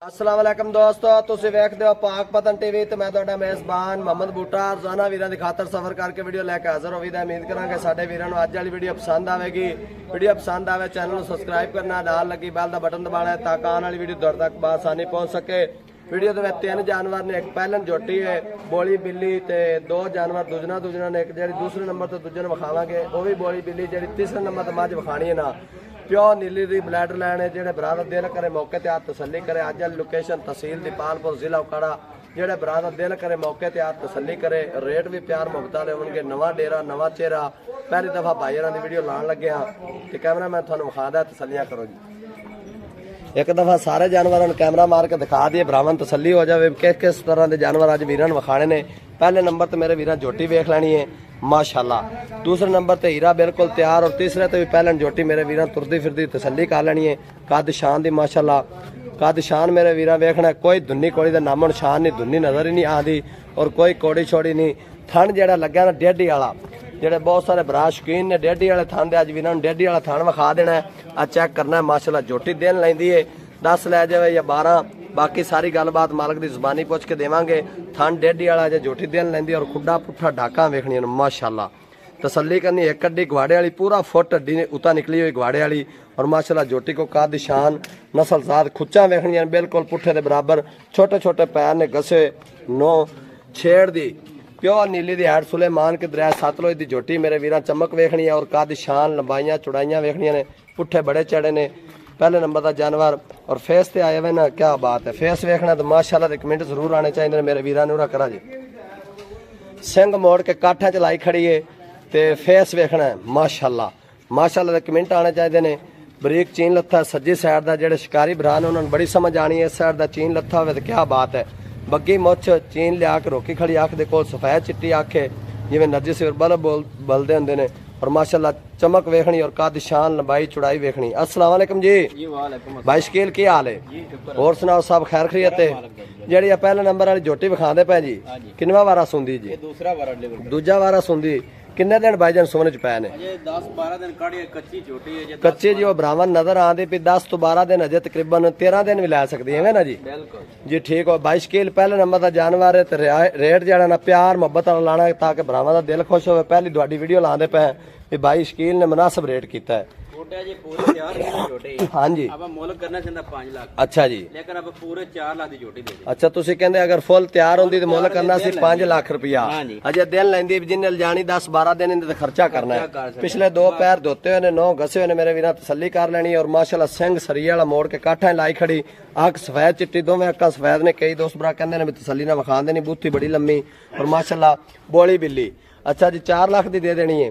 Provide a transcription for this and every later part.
अस्सलाम वालेकुम दोस्तों, तुसीं वेखदे हो पाक पतन टीवी ते मैं तुहाडा मेज़बान मोहम्मद बूटा रोजाना वीरां दी खातर सफर करके वीडियो लैके हाज़र हो। उम्मीद करांगे साडे वीरां नूं अज वाली वीडियो पसंद आवेगी। वीडियो पसंद आवे चैनल नूं सबसक्राइब करना, नाल लगी बैल दा बटन दबाना है ताकि आने वाली वीडियो तुहाडे तक आसानी पहुंच सके। वीडियो दे विच तीन जानवर ने, एक पहलन जोटी है बोली बिल्ली ते दो जानवर दूजना ने, एक जिहड़ी दूसरे नंबर ते दूजे नूं विखावांगे वो भी बोली बिल्ली, जिहड़ी तीसरे नंबर ते मझ विखाणी है ना प्योर नीली दी ब्लैड लाइन है। जेडे बरादर दिल करे मौके ते आ तसल्ली करे। अज वाली लोकेशन तहसील दीपालपुर जिला उकाड़ा। जेडे बरादर दिल करे मौके ते आ तसल्ली करे। रेट भी प्यार मुहब्बत वाले होणगे। नवा डेरा नवा चेहरा, पहली दफा भाई होरां दी वीडियो लाण लगे हां ते कैमरा मैं तुहानूं विखादा, तसल्लियां करो जी। एक दफा सारे जानवरों कैमरा मार के दिखा दिए, भरावां तसल्ली हो जाए किस किस तरह के जानवर अज वीरां नूं विखाणे ने। पहले नंबर ते मेरे वीरां जोटी वेख लैनी है माशाल्लाह। दूसरे नंबर ते हीरा बिल्कुल तैयार, और तीसरे ते भी पहलन जोटी मेरे वीरां तुरदी फिरदी तसल्ली कर लैनी है। कद शान दी माशाल्लाह, कद शान मेरे वीरां वेखना, कोई धुन्नी कोड़ी दा नामो निशान नहीं, धुन्नी नजर ही नहीं आती और कोई कोड़ी छोड़ी नहीं। थन जेड़ा लग्या ना डेढ़ी वाला, जेडे बहुत सारे भरा शौकीन ने डेढ़ी वाले थन दे, अज वीरां नूं डेढ़ी वाला थन विखा देना है। अज चेक करना है माशाल्लाह। जोटी दिन लैंदी है 10 लै जावे या 12, बाकी सारी गलबात मालक की जुबानी पुछ के देवांगे। थन डेढ़ी वाला जे जोटी दिन लैंदी और खुड्डा पुट्ठा डाका वेखनियां माशाल्लाह। तसल्ली करनी, एक कड्डी घवाड़े वाली पूरा फुट हड्डी उता निकली हुई घवाड़े वाली, और माशाल्लाह जोटी को कद शान नस्ल जात खुच्चा वेखनियां बिल्कुल पुट्ठे के बराबर। छोटे छोटे पैर ने घसे, नो छेड़ दी प्योर नीली दी हैड सुलेमान के दरिया सतलुज दी जोटी मेरे वीरां चमक वेखनी है। और कद शान लंबाइयां चौड़ाइयां वेखनियां ने, पुट्ठे बड़े चढ़े ने। पहले नंबर का जानवर और फेस ते आए हुए ना, क्या बात है। फेस वेखना तो माशाल्लाह दे कमेंट जरूर आने चाहिए मेरे वीरां नूं। करा जी सिंग मोड़ के काठा च लाई खड़ी है ते फेस वेखना है माशाल्लाह। माशाल्लाह दे कमेंट आने चाहिए ने। बरीक चीन लत्था सज्जी साइड का, जेडे शिकारी भरा ने उन्होंने बड़ी समझ आनी है। इस साइड का चीन लत्था हो तो क्या बात है। बग्गी मुछ चीन लिया के रोकी खड़ी अख दे कोल, सफेद चिट्टी अख है जिवें नरजिस बल्ब बलदे हुंदे ने। और माशाल्लाह चमक वेखनी और कद शान लंबाई चौड़ाई वेखनी। अस्सलाम वालेकुम जी भाई शकील, की हाल है? और सुनाओ सब खैर खैरियत है? जेड़ी पहले नंबर वाली जोटी विखांदे पै जी, किनवा वारा सुंदी जी? दूजा वारा सुंदी। किन्ने दिन भाईजान सुवने च पै ने? 10-12 दिन काड़ी कच्ची झोटी है। कच्ची जी ब्राह्मण नजर आंदी पी। 10 तो 12 दिन अजे तकरीबन 13 दिन भी लै सकदी है ना जी? जी ठीक हो भाई शकील। पहले नंबर का जानवर है ते रेट जेड़ा ना प्यार मुहब्बत वाला लाना ताकि भरावां दा दिल खुश होवे। पहली तुहाडी वीडियो लांदे पे भी भाई शकील ने मुनासिब रेट कीता है। हाँ जी, करना 5 लाख। अच्छा जी, लेकिन अब पूरे 4 लाख की जोटी दे। अच्छा तुसी कहंदे अगर फुल तैयार होंदी तो मुल करना सी 5 लाख रुपया। अजे दिन लैंदी जिन्ने जानी 10-12 दिन इनते खर्चा करना है। पिछले 2 पैर धोते हुए ने, 9 घसे हुए ने मेरे वीरां, तसल्ली कर लेनी। और माशाल्लाह सिंह सरिया वाला मोड़ के काठा लाई खड़ी, अख सफेद चिट्टी, दोवें अक्कां सफेद ने। कई दोस्त भरा कहंदे ने भी तसल्ली ना विखांदे नहीं, बूथी बड़ी लम्मी और माशाल्लाह बोली बिल्ली। अच्छा जी 4 लाख दी दे देनी है।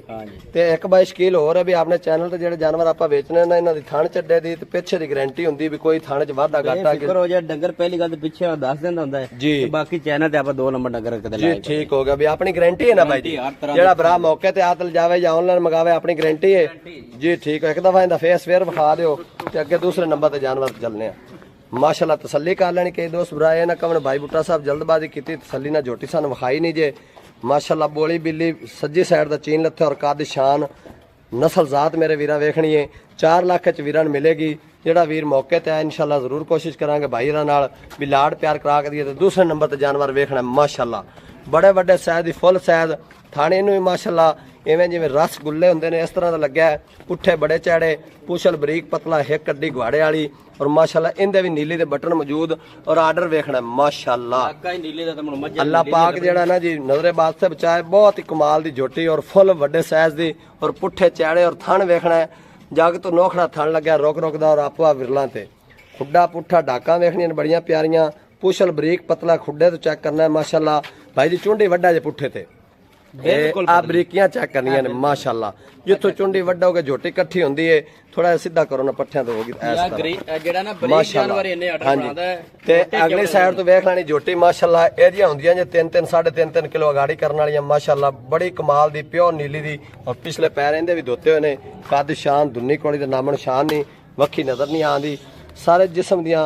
ते एक बाई शकील होर है भी आपने चैनल ते जेडे जानवर आपां बेचने ने इन्हां दी थण चड्डे दी ते पिछे दी गारंटी हुंदी भी कोई थण च वाधा घाटा हो जाए। डंगर पहली गल ते पिछे 10 दिन दा हुंदा है जी, बाकी चैनल ते आपां 2 नंबर डंगर कदे जी ठीक हो गया भी अपनी गारंटी है ना भाई जी। जेड़ा भरा मौके ते आतल जावे या ऑनलाइन मंगावे अपनी गारंटी है जी। ठीक है, एक दफा इंदा फेस फेयर विखा दियो ते अगे दूसरे नंबर ते जानवर चलने माशाल्लाह। तसल्ली कर लेनी। कई दोस्त भरा ये ना कमन भाई बूटा साहब जल्दबाजी की तसल्ली ना जोटी सानू विखाई नहीं जे। माशाल्लाह बोली बिल्ली सज्जी साइड का चीन लत्थे और कद शान नस्ल जात मेरे वीरां वेखनी है। 4 लाख च वीरां मिलेगी। जेड़ा वीर मौके ते आए इंशाल्लाह जरूर कोशिश करांगे भाई नाल भी लाड़ प्यार करा के दिए। तो दूसरे नंबर ते जानवर वेखना माशाल्लाह बड़े बड़े साइज दी फुल साइज थाने नूं माशाल्लाह इवें जिवें रसगुल्ले हुंदे ने इस तरह दा लग्या है। पुट्ठे बड़े चैड़े, पुछल बरीक पतला, हिक कड्डी घवाड़े वाली और माशाल्लाह इंदे भी नीली दे बटन मौजूद और आर्डर वेखना माशाल्लाह। अल्लाह पाक जेड़ा ना जी नजरे बात से बचाए। बहुत ही कमाल दी जोटी और फुल वड्डे साइज दी और पुट्ठे चैड़े और थन वेखना है। जग तो नोखड़ा थन लग्या रोक रोकदा और आपा विरलां ते खुड्डा पुट्ठा डाका वेखनियां बड़ियां प्यारियां। पुछल बरीक पतला खुड्डे तो चेक करना है माशाल्लाह। भाई जी चुंडी वड्डा जे पुट्ठे ते आ बरीकियां चेक करनियां ने माशाल्लाह। जिथों चुंडी वड्डा होके झोटी इकट्ठी होंदी है थोड़ा सीधा करो ना पट्ठियां तो होगी ते अगली साइड तो वेख लेनी जोटी माशाल्लाह। एदियां हुंदियां जे 3-3 3.5 किलो अगाड़ी करन वालियां माशाल्लाह। बड़ी कमाल दी प्योर नीली दी और पिछले पैर इहदे भी धोते हुए ने। कद शान धुन्नी कोड़ी दा नामो निशान नहीं, वक्खी नजर नहीं आंदी। सारे जिस्म दियां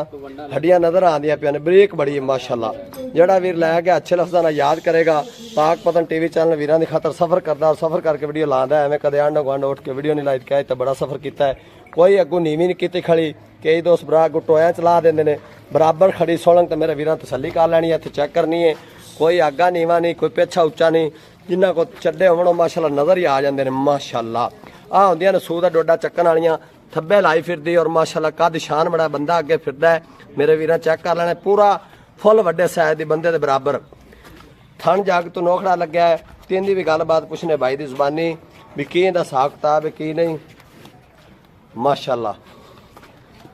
हड्डियां नजर आंदियां पियां ने, बरीक बड़ी है माशाल्लाह। जेड़ा वीर लै गया अच्छे लफ्ज़ां नाल याद करेगा। पाक पतन टीवी चैनल वीरां दी खातर सफर करदा और सफर करके वीडियो लांदा है। एवें कदे आंडो गंड उठ के वीडियो नहीं लाई कहे तो बड़ा सफर कीता है। कोई अगू नीवी नहीं की खड़ी। कई दोस्त भरा अगू टोया चला देंदे ने ਬਰਾਬਰ ਖੜੀ ਸੋਲੰਗ ਤੇ ਮੇਰੇ ਵੀਰਾਂ ਤਸੱਲੀ ਕਰ ਲੈਣੀ ਹੈ। ਇੱਥੇ ਚੈੱਕ ਕਰਨੀ ਹੈ, ਕੋਈ ਆਗਾ ਨੀਵਾ ਨਹੀਂ, ਕੋਈ ਪਿੱਛਾ ਉੱਚਾ ਨਹੀਂ। ਜਿੰਨਾ ਕੋ ਚੱਡੇ ਹੋਣ ਉਹ ਮਾਸ਼ਾਅੱਲਾ ਨਜ਼ਰ ਹੀ ਆ ਜਾਂਦੇ ਨੇ ਮਾਸ਼ਾਅੱਲਾ। ਆ ਹੁੰਦੀਆਂ ਨੇ ਸੂ ਦਾ ਡੋਡਾ ਚੱਕਣ ਵਾਲੀਆਂ, ਥੱਬੇ ਲਾਈ ਫਿਰਦੀ ਔਰ ਮਾਸ਼ਾਅੱਲਾ ਕੱਦ ਸ਼ਾਨ ਬੜਾ, ਬੰਦਾ ਅੱਗੇ ਫਿਰਦਾ ਹੈ। ਮੇਰੇ ਵੀਰਾਂ ਚੈੱਕ ਕਰ ਲੈਣਾ, ਪੂਰਾ ਫੁੱਲ ਵੱਡੇ ਸਾਈਜ਼ ਦੇ ਬੰਦੇ ਦੇ ਬਰਾਬਰ ਥਣ ਜੱਗ ਤੋਂ ਨੋਖੜਾ ਲੱਗਿਆ ਹੈ। ਤਿੰਨ ਦੀ ਵੀ ਗੱਲਬਾਤ ਪੁੱਛਨੇ ਭਾਈ ਦੀ ਜ਼ੁਬਾਨੀ ਵੀ ਕੀ ਇਹਦਾ ਹਿਸਾਬ ਕਿਤਾਬ ਹੈ ਕੀ ਨਹੀਂ। माशाल्लाह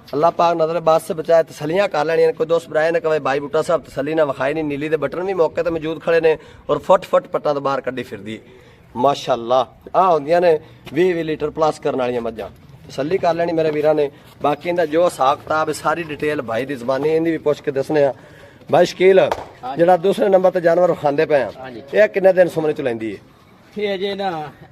अल्लाह पाक नजर बात से बचाए। तसलियां कर लेनी। कोई दोस्त बराए ने कहे भाई बूटा साहब तसली ना विखाई नहीं, नीली दे बटन भी मौके ते मौजूद खड़े ने और फट फट पट्टा तो बाहर कड्डी फिरदी माशाल्लाह। आ होंदियां ने 20 लीटर प्लस करने वाली मज्जां, तसली कर लेनी मेरे वीरां ने। बाकी इहदा जो हिसाब किताब है सारी डिटेल भाई दी ज़बानी इहदी भी पुछ के दसने आ। भाई शकील जेड़ा दूसरे नंबर ते जानवर खांदे पे आ ये किन्ने दिन सुमने च लैंदी है? ਇਹ ਅਜੇ ਨਾ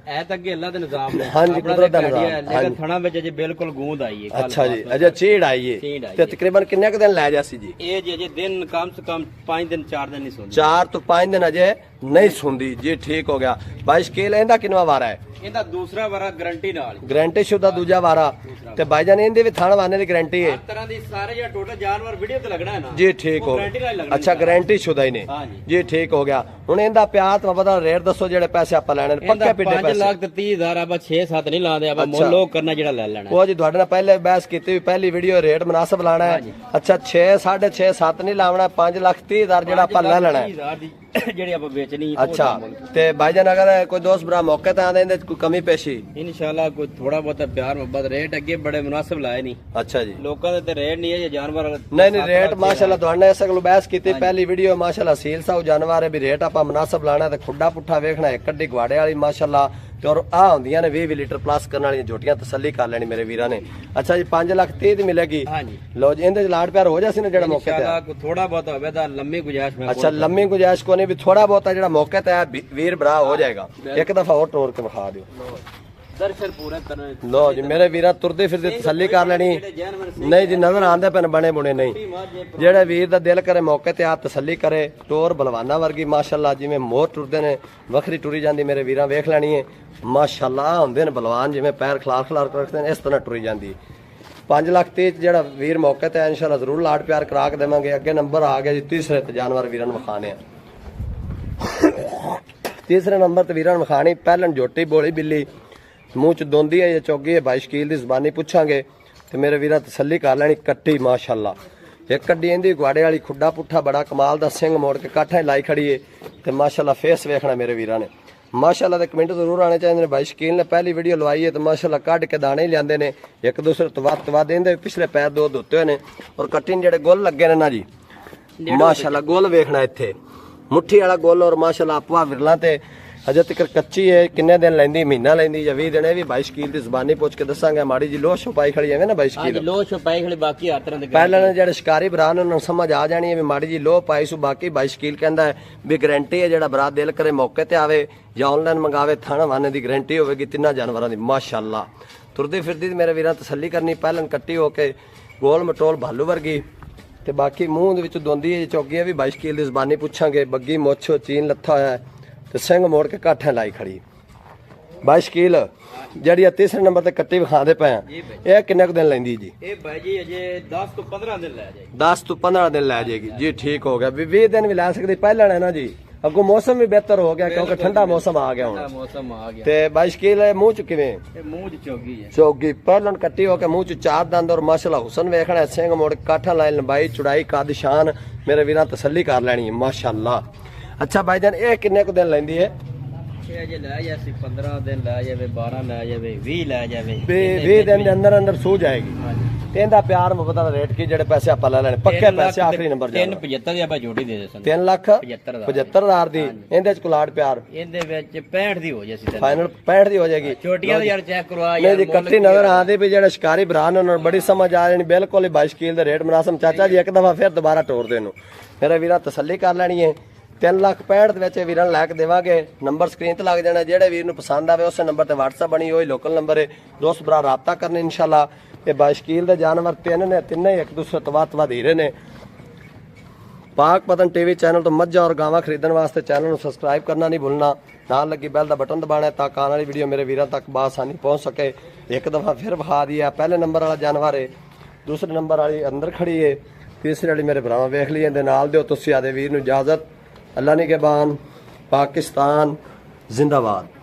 ਇਹ ਤਾਂ ਅੱਗੇ ਅੱਲਾ ਦੇ ਨਿਜ਼ਾਮ ਨੇ। ਹਾਂਜੀ, ਕੁਦਰਤ ਦਾ ਨਿਜ਼ਾਮ। ਲੇਕਿਨ ਥਣਾ ਵਿੱਚ ਅਜੇ ਬਿਲਕੁਲ ਗੂੰਦ ਆਈ ਹੈ। ਅੱਛਾ ਜੀ, ਅਜੇ ਚੀੜ ਆਈ ਹੈ ਤੇ ਤਕਰੀਬਨ ਕਿੰਨੇ ਕ ਦਿਨ ਲੈ ਜਾਸੀ ਜੀ? ਇਹ ਜੇ ਦਿਨ ਕਮ ਸੇ ਕਮ 5 ਦਿਨ 4 ਦਿਨ ਨਹੀਂ ਸੌਂਦੀ। 4 ਤੋਂ 5 ਦਿਨ ਅਜੇ ਨਹੀਂ ਸੁਣਦੀ ਜੀ। ਠੀਕ ਹੋ ਗਿਆ। ਬਾਈ ਸ਼ਕੀਲ ਇਹਦਾ ਕਿੰਨਾ ਵਾਰਾ ਹੈ? ਇਹਦਾ ਦੂਸਰਾ ਵਾਰਾ ਗਾਰੰਟੀ ਨਾਲ, ਗਾਰੰਟੀ ਸ਼ੁਦਾ ਦੂਜਾ ਵਾਰਾ। ਤੇ ਭਾਈਜਾਨ ਇਹਦੇ ਵੀ ਥਣ ਵਾਨੇ ਦੀ ਗਾਰੰਟੀ ਹੈ? ਹਰ ਤਰ੍ਹਾਂ ਦੀ ਸਾਰੇ ਜਿਹੜਾ ਟੋਟਲ ਜਾਨਵਰ ਵੀਡੀਓ ਤੇ ਲੱਗਣਾ ਹੈ ਨਾ ਜੀ। ਠੀਕ ਹੋ ਗਿਆ। ਅੱਛਾ ਗਾਰੰਟੀ ਸ਼ੁਦਾ ਹੀ ਨੇ ਜੀ। ਠੀਕ ਹੋ ਗਿਆ। ਹੁਣ ਇਹਦਾ ਪਿਆਰ ਤੇ ਪਤਾ ਰੇਟ ਦੱਸੋ ਜਿਹੜੇ ਪੈਸੇ ਆਪਾਂ ਲੈਣੇ ਨੇ? ਪੱਕੇ ਪਿੱਟੇ 5 ਲੱਖ ਤੇ 30,000 ਆਪਾਂ 6-7 ਨਹੀਂ ਲਾਉਂਦੇ, ਆਪਾਂ ਮੁੱਲ ਲੋਕ ਕਰਨਾ ਜਿਹੜਾ ਲੈ ਲੈਣਾ। ਉਹ ਜੀ ਤੁਹਾਡੇ ਨਾਲ ਪਹਿਲੇ ਬਹਿਸ ਕੀਤੀ ਵੀ ਪਹਿਲੀ ਵੀਡੀਓ ਰੇਟ ਮੁਨਾਸਬ ਲਾਣਾ ਹੈ। ਅੱਛਾ 6 6.5 7 ਨਹੀਂ ਲਾਉਣਾ, 5,30,000 ਜਿਹੜਾ ਆਪਾਂ ਲੈ ਲੈਣਾ ਹੈ ਜਿਹੜੀ ਆਪਾਂ ਵੇਚਣੀ। ਅੱਛਾ ਤੇ ਭਾਈਜਾਨ ਅਗਰ ਕੋਈ ਦੋਸਤ ਭਰਾ ਮੌਕੇ ਤੇ ਆਂਦੇ ਇਹਦੇ ਕੋਈ ਕਮੀ ਪੇਸ਼ੀ ਇਨਸ਼ਾਅੱਲਾ ਕੋਈ ਥੋੜਾ ਬਹੁਤਾ ਪਿਆਰ ਮੁਹੱਬਤ। ਰੇਟ ਅੱਗੇ ਬੜੇ ਮੁਨਾਸਬ ਲਾਏ ਨਹੀਂ। ਅੱਛਾ ਜੀ। ਲੋਕਾਂ ਦੇ ਤੇ ਰੇਟ ਨਹੀਂ ਹੈ ਜੇ ਜਾਨਵਰ ਨਹੀਂ ਰੇਟ ਮਾਸ਼ਾਅੱਲਾ ਤੁਹਾਡੇ ਇਸ ਕੋਲ ਬਹਿਸ ਕੀਤੀ ਪਹਿਲੀ ਵੀਡੀਓ ਮਾਸ਼ਾਅੱਲਾ ਸੀਲ ਸਾਊ ਜਾਨਵਰ ਹੈ ਵੀ ਰੇਟ ਆਪਾਂ ਮੁਨਾਸਬ ਲਾਣਾ ਤੇ ਖੁੱਡਾ ਪੁੱਠਾ ਵੇਖਣਾ ਇੱਕ ਅੱਡੀ ਗਵਾੜੇ ਵਾਲੀ ਮਾਸ਼ਾਅੱਲਾ। ਤੇ ਔਰ ਆ ਹੁੰਦੀਆਂ ਨੇ 20 ਲੀਟਰ ਪਲੱਸ ਕਰਨ ਵਾਲੀਆਂ ਝੋਟੀਆਂ, ਤਸੱਲੀ ਕਰ ਲੈਣੀ ਮੇਰੇ ਵੀਰਾਂ ਨੇ। ਅੱਛਾ ਜੀ 5,30,000 ਦੀ ਮਿਲੇਗੀ। ਹਾਂਜੀ ਲੋ ਜੀ ਇਹਦੇ ਚ ਲਾੜ ਪਿਆਰ ਹੋ ਜਾਸੀ ਨਾ ਜਿਹੜਾ ਮੌਕੇ ਤੇ ਇਨਸ਼ਾਅੱਲਾ ਥੋੜਾ ਬਹੁਤ ਹੋਵੇ ਤਾਂ ਲੰਮੀ ਗੁਜਾਇਸ਼ ਮੈਂ। ਅੱਛਾ ਲੰਮੀ ਗੁਜਾਇਸ਼ ਕੋ ਨਹੀਂ ਵੀ ਥੋੜਾ ਬਹੁਤਾ ਜਿਹੜਾ ਮੌਕੇ ਤੇ ਆ ਵੀਰ ਭਰਾ ਹੋ ਜਾਏਗਾ। ਇੱਕ ਦਫਾ ਹੋਰ ਟੋਰ ਕੇ ਵਿਖਾ ਦਿਓ। ਦਰਸ਼ਨ ਪੂਰੇ ਕਰਨੇ। ਲੋ ਜੀ ਮੇਰੇ ਵੀਰਾਂ ਤੁਰਦੇ ਫਿਰਦੇ ਤਸੱਲੀ ਕਰ ਲੈਣੀ। ਨਹੀਂ ਜੀ ਨਜ਼ਰ ਆਂਦੇ ਪੈਣ ਬਣੇ ਬੁਣੇ ਨਹੀਂ। ਜਿਹੜੇ ਵੀਰ ਦਾ ਦਿਲ ਕਰੇ ਮੌਕੇ ਤੇ ਆ ਤਸੱਲੀ ਕਰੇ। ਟੋਰ ਬਲਵਾਨਾ ਵਰਗੀ ਮਾਸ਼ਾਅੱਲਾ, ਜਿਵੇਂ ਮੋਰ ਟੁਰਦੇ ਨੇ ਵੱਖਰੀ ਟੁਰੀ ਜਾਂਦੀ ਮੇਰੇ ਵੀਰਾਂ ਵੇਖ ਲੈਣੀ ਹੈ ਮਾਸ਼ਾਅੱਲਾ। ਹੁੰਦੇ ਨੇ ਬਲਵਾਨ ਜਿਵੇਂ ਪੈਰ ਖਲਾਰ ਖਲਾਰ ਕਰ ਰੱਖਦੇ ਨੇ ਇਸ ਤਰ੍ਹਾਂ ਟੁਰੀ ਜਾਂਦੀ। 5,30,000 ਜਿਹੜਾ ਵੀਰ ਮੌਕੇ ਤੇ ਇਨਸ਼ਾਅੱਲਾ ਜ਼ਰੂਰ ਲਾੜ ਪਿਆਰ ਕਰਾ ਕੇ ਦੇਵਾਂਗੇ। ਅੱਗੇ ਨੰਬਰ ਆ ਗਿਆ ਜੀ ਤੀਸਰੇ ਤੇ ਜਾਨਵਰ ਵੀਰਾਂ ਨੂੰ ਵਿਖਾਣੇ ਆ। ਤੀਸਰੇ ਨੰਬਰ ਤੇ ਵੀਰਾਂ ਨੂੰ ਵਿਖਾਣੀ ਪਹਿਲਣ ਝੋਟੀ ਬੋਲੀ ਬਿੱਲੀ, ਮੂੰਹ ਚ ਦੋਂਦੀ ਹੈ ਜਾਂ ਚੌਗੀ ਹੈ। ਬਾਈ ਸ਼ਕੀਲ ਦੀ ਜ਼ਬਾਨੀ ਪੁੱਛਾਂਗੇ ਤੇ ਮੇਰੇ ਵੀਰਾਂ ਤਸੱਲੀ ਕਰ ਲੈਣੀ। ਕੱਟੀ ਮਾਸ਼ਾਅੱਲਾ ਇੱਕ ਕੱਡੀ ਇਹਦੀ ਗਵਾੜੇ ਵਾਲੀ, ਖੁੱਡਾ ਪੁੱਠਾ ਬੜਾ ਕਮਾਲ ਦਾ, ਸਿੰਘ ਮੋੜ ਕੇ ਕਾਠਾਂ ਲਾਈ ਖੜੀ ਏ ਤੇ ਮਾਸ਼ਾਅੱਲਾ ਫੇਸ ਵੇਖਣਾ ਮੇਰੇ ਵੀਰਾਂ ਨੇ ਮਾਸ਼ਾਅੱਲਾ। ਦੇ ਕਮੈਂਟ ਜ਼ਰੂਰ ਆਣੇ ਚਾਹੀਦੇ ਨੇ। ਬਾਈ ਸ਼ਕੀਲ ਨੇ ਪਹਿਲੀ ਵੀਡੀਓ ਲਵਾਈ ਹੈ ਤੇ ਮਾਸ਼ਾਅੱਲਾ ਕੱਢ ਕੇ ਦਾਣੇ ਹੀ ਲਿਆਂਦੇ ਨੇ ਇੱਕ ਦੂਸਰੇ ਤੋਂ ਵੱਧ ਇਹਦੇ ਪਿਛਲੇ ਪੈਰ ਦੋ ਧੋਤੇ ਹੋਏ ਨੇ ਔਰ ਕੱਟੀ ਜਿਹੜੇ ਗੁੱਲ ਲੱਗੇ ਨੇ ਨਾ ਜੀ ਮਾਸ਼ਾਅੱਲਾ। ਗੁੱਲ ਵੇਖਣਾ ਇੱਥੇ ਮੁੱਠੀ ਵਾਲਾ ਗੁੱਲ ਔਰ ਮਾਸ਼ਾਅੱਲਾ ਆਪਵਾ ਵਿਰਲਾ ਤੇ ਅਜੇ ਤੱਕ ਕੱਚੀ ਹੈ। ਕਿੰਨੇ ਦਿਨ ਲੈਂਦੀ? ਮਹੀਨਾ ਲੈਂਦੀ ਜਾਂ 20 ਦਿਨ? ਇਹ ਵੀ ਬਾਈ ਸ਼ਕੀਲ ਦੀ ਜ਼ਬਾਨੀ ਪੁੱਛ ਕੇ ਦੱਸਾਂਗੇ। ਮਾੜੀ ਜੀ ਲੋਹ ਛੁਪਾਈ ਖੜੀ ਐਵੇਂ ਨਾ ਬਾਈ ਸ਼ਕੀਲ ਲੋਹ ਛੁਪਾਈ ਖੜੀ। ਬਾਕੀ ਹਰ ਤਰ੍ਹਾਂ ਦੇ ਪਹਿਲਾਂ ਜਿਹੜੇ ਸ਼ਿਕਾਰੀ ਭਰਾ ਨੇ ਉਹਨਾਂ ਨੂੰ ਸਮਝ ਆ ਜਾਣੀ ਹੈ ਵੀ ਮਾੜੀ ਜੀ ਲੋਹ ਪਾਈ ਸੂ। ਬਾਕੀ ਬਾਈ ਸ਼ਕੀਲ ਕਹਿੰਦਾ ਹੈ ਵੀ ਗਾਰੰਟੀ ਹੈ ਜਿਹੜਾ ਭਰਾ ਦਿਲ ਕਰੇ ਮੌਕੇ ਤੇ ਆਵੇ ਜਾਂ ਆਨਲਾਈਨ ਮੰਗਾਵੇ ਥਣ ਵਾਨੇ ਦੀ ਗਾਰੰਟੀ ਹੋਵੇਗੀ ਤਿੰਨਾਂ ਜਾਨਵਰਾਂ ਦੀ ਮਾਸ਼ਾਅੱਲਾ। ਤੁਰਦੀ ਫਿਰਦੀ ਮੇਰੇ ਵੀਰਾਂ ਤਸੱਲੀ ਕਰਨੀ। ਪਹਿਲਾਂ ਕੱਟੀ ਹੋ ਕੇ ਗੋਲ ਮਟੋਲ ਭਾਲੂ ਵਰਗੀ ਤੇ ਬਾਕੀ ਮੂੰਹ ਦੇ ਵਿੱਚ ਦੋਂਦੀ ਹੈ ਚੌਗੀ ਹੈ ਵੀ ਬਾਈ ਸ਼ਕੀਲ ਦੀ ਜ਼ਬਾਨੀ ਪੁੱਛਾਂਗੇ। ਬੱਗੀ ਮੋਛੋ ਚੀਨ ਲੱਥਾ ਹੋਇਆ ਹੈ ਤੇ ਸਿੰਘ ਮੋੜ ਕੇ ਕਾਠਾਂ ਲਾਈ ਖੜੀ। ਬਾਈ ਸ਼ਕੀਲ ਜਿਹੜੀ ਤੀਸਰੇ ਨੰਬਰ ਤੇ ਕੱਟੀ ਵਿਖਾਦੇ ਪਏ ਆ ਇਹ ਕਿੰਨੇ ਕੁ ਦਿਨ ਲੈਂਦੀ ਜੀ? ਇਹ ਬਾਈ ਜੀ ਅਜੇ 10 ਤੋਂ 15 ਦਿਨ ਲੈ ਜਾਏਗੀ। 10 ਤੋਂ 15 ਦਿਨ ਲੈ ਜਾਏਗੀ ਜੀ। ਠੀਕ ਹੋ ਗਿਆ। 20 ਦਿਨ ਵੀ ਲੈ ਸਕਦੀ ਪਹਿਲਾਂ ਹੈ ਨਾ ਜੀ। ਅੱਗੋਂ ਮੌਸਮ ਵੀ ਬਿਹਤਰ ਹੋ ਗਿਆ ਕਿਉਂਕਿ ਠੰਡਾ ਮੌਸਮ ਆ ਗਿਆ ਹੁਣ। ਮੌਸਮ ਆ ਗਿਆ ਤੇ ਬਾਈ ਸ਼ਕੀਲ ਮੂੰਹ ਚ ਕਿਵੇਂ? ਇਹ ਮੂੰਹ ਚ ਚੌਗੀ ਹੈ। ਚੌਗੀ ਪਹਿਲਾਂ ਕੱਟੀ ਹੋ ਕੇ ਮੂੰਹ ਚ ਚਾਰ ਦੰਦ ਔਰ ਮਾਸ਼ਾਅੱਲਾ ਹੁਸਨ ਵੇਖਣਾ। ਸਿੰਘ ਮੋੜ ਕਾਠਾਂ ਲਾਈ ਲੰਬਾਈ ਚੁੜਾਈ ਕੱਦ ਸ਼ਾਨ ਮੇਰੇ ਵੀਰਾਂ ਤਸੱਲੀ ਕਰ ਲੈਣੀ ਹੈ ਮਾਸ਼ਾਅੱਲਾ। ਅੱਛਾ ਭਾਈਜਾਨ ਇਹ ਕਿੰਨੇ ਕੁ ਦਿਨ ਲੈਂਦੀ ਹੈ? ਇਹ ਅਜੇ ਲੈ ਜਾਸੀ 15 ਦਿਨ ਲੈ ਜਾਵੇ, 12 ਲੈ ਜਾਵੇ, 20 ਲੈ ਜਾਵੇ। 20 ਦਿਨ ਦੇ ਅੰਦਰ ਅੰਦਰ ਸੂ ਜਾਏਗੀ। ਤੇ ਇਹਦਾ ਪਿਆਰ ਮੁਹੱਬਤ ਦਾ ਰੇਟ ਕੀ ਜਿਹੜੇ ਪੈਸੇ ਆਪਾਂ ਲੈ ਲੈਣੇ? ਪੱਕੇ ਪੈਸੇ ਆਖਰੀ ਨੰਬਰ ਜਾ 375 ਦੀ ਆਪਾਂ ਜੋੜੀ ਦੇ ਦੇ ਸਾਨੂੰ। 3,75,000 ਦੀ। ਇਹਦੇ ਚ ਕੁਲਾੜ ਪਿਆਰ ਇਹਦੇ ਵਿੱਚ 65 ਦੀ ਹੋ ਜਾਸੀ। ਫਾਈਨਲ 65 ਦੀ ਹੋ ਜਾਏਗੀ। ਛੋਟੀਆਂ ਦਾ ਯਾਰ ਚੈੱਕ ਕਰਵਾ ਨਹੀਂ ਯਾਰ। ਜੀ ਕੱਟੀ ਨਜ਼ਰ ਆਉਂਦੀ ਵੀ ਜਿਹੜੇ ਸ਼ਿਕਾਰੀ ਭਰਾ ਨੇ ਉਹਨਾਂ ਨੂੰ ਬੜੀ ਸਮਝ ਆ ਰਹੀ ਬਿਲਕੁਲ ਹੀ 22 ਸ਼ਕੀਲ ਦੇ ਰੇਟ ਮੁਨਾਸਬ। ਚਾਚਾ ਜੀ ਇੱਕ ਦਫਾ ਫਿਰ ਦੁਬਾਰਾ ਟੋਰ ਦੇ ਨੂੰ ਮੇਰੇ ਵੀਰਾਂ ਤਸੱਲੀ ਕਰ ਲੈਣੀ ਹੈ। 3,65,000 ਦੇ ਵਿੱਚ ਵੀਰਾਂ ਲੈ ਕੇ ਦੇਵਾਂਗੇ। ਨੰਬਰ ਸਕਰੀਨ ਤੇ ਲੱਗ ਜਾਣਾ। ਜਿਹੜੇ ਵੀਰ ਨੂੰ ਪਸੰਦ ਆਵੇ ਉਸੇ ਨੰਬਰ ਤੇ WhatsApp ਬਣੀ ਹੋਈ ਲੋਕਲ ਨੰਬਰ ਹੈ। ਦੋਸਤ ਭਰਾ ਰਾਬਤਾ ਕਰਨੇ ਇਨਸ਼ਾਅੱਲਾ। ਇਹ ਬਾਸ਼ਕੀਲ ਦੇ ਜਾਨਵਰ ਤਿੰਨੇ ਇੱਕ ਦੂਸਰੇ ਤੋਂ ਵੱਧ ਹੀਰੇ ਨੇ। ਪਾਕ ਪਤਨ ਟੀਵੀ ਚੈਨਲ ਤੋਂ ਮੱਝਾਂ ਔਰ ਗਾਵਾਂ ਖਰੀਦਣ ਵਾਸਤੇ ਚੈਨਲ ਨੂੰ ਸਬਸਕ੍ਰਾਈਬ ਕਰਨਾ ਨਹੀਂ ਭੁੱਲਣਾ। ਨਾਲ ਲੱਗੀ ਬੈਲ ਦਾ ਬਟਨ ਦਬਾਣਾ ਤਾਂ ਆਉਣ ਵਾਲੀ ਵੀਡੀਓ ਮੇਰੇ ਵੀਰਾਂ ਤੱਕ ਬਾਸਾਨੀ ਪਹੁੰਚ ਸਕੇ। ਇੱਕ ਦਫਾ ਫਿਰ ਵਿਖਾ ਦਿਆ ਪਹਿਲੇ ਨੰਬਰ ਵਾਲਾ ਜਾਨਵਰ ਹੈ, ਦੂਸਰੇ ਨੰਬਰ ਵਾਲੀ ਅੰਦਰ ਖੜੀ ਹੈ ਤੀਸਰੀ ਵਾਲੀ ਮੇਰੇ ਭਰਾਵਾਂ ਵੇਖ ਲਈ ਇਹਦੇ ਨਾਲ ਦਿਓ ਤੁਸੀਂ ਆਦੇ ਵੀਰ ਨੂੰ ਇਜਾਜ਼ਤ। ਅੱਲਾ ਨਿਗਹਿਬਾਨ। ਪਾਕਿਸਤਾਨ ਜ਼ਿੰਦਾਬਾਦ।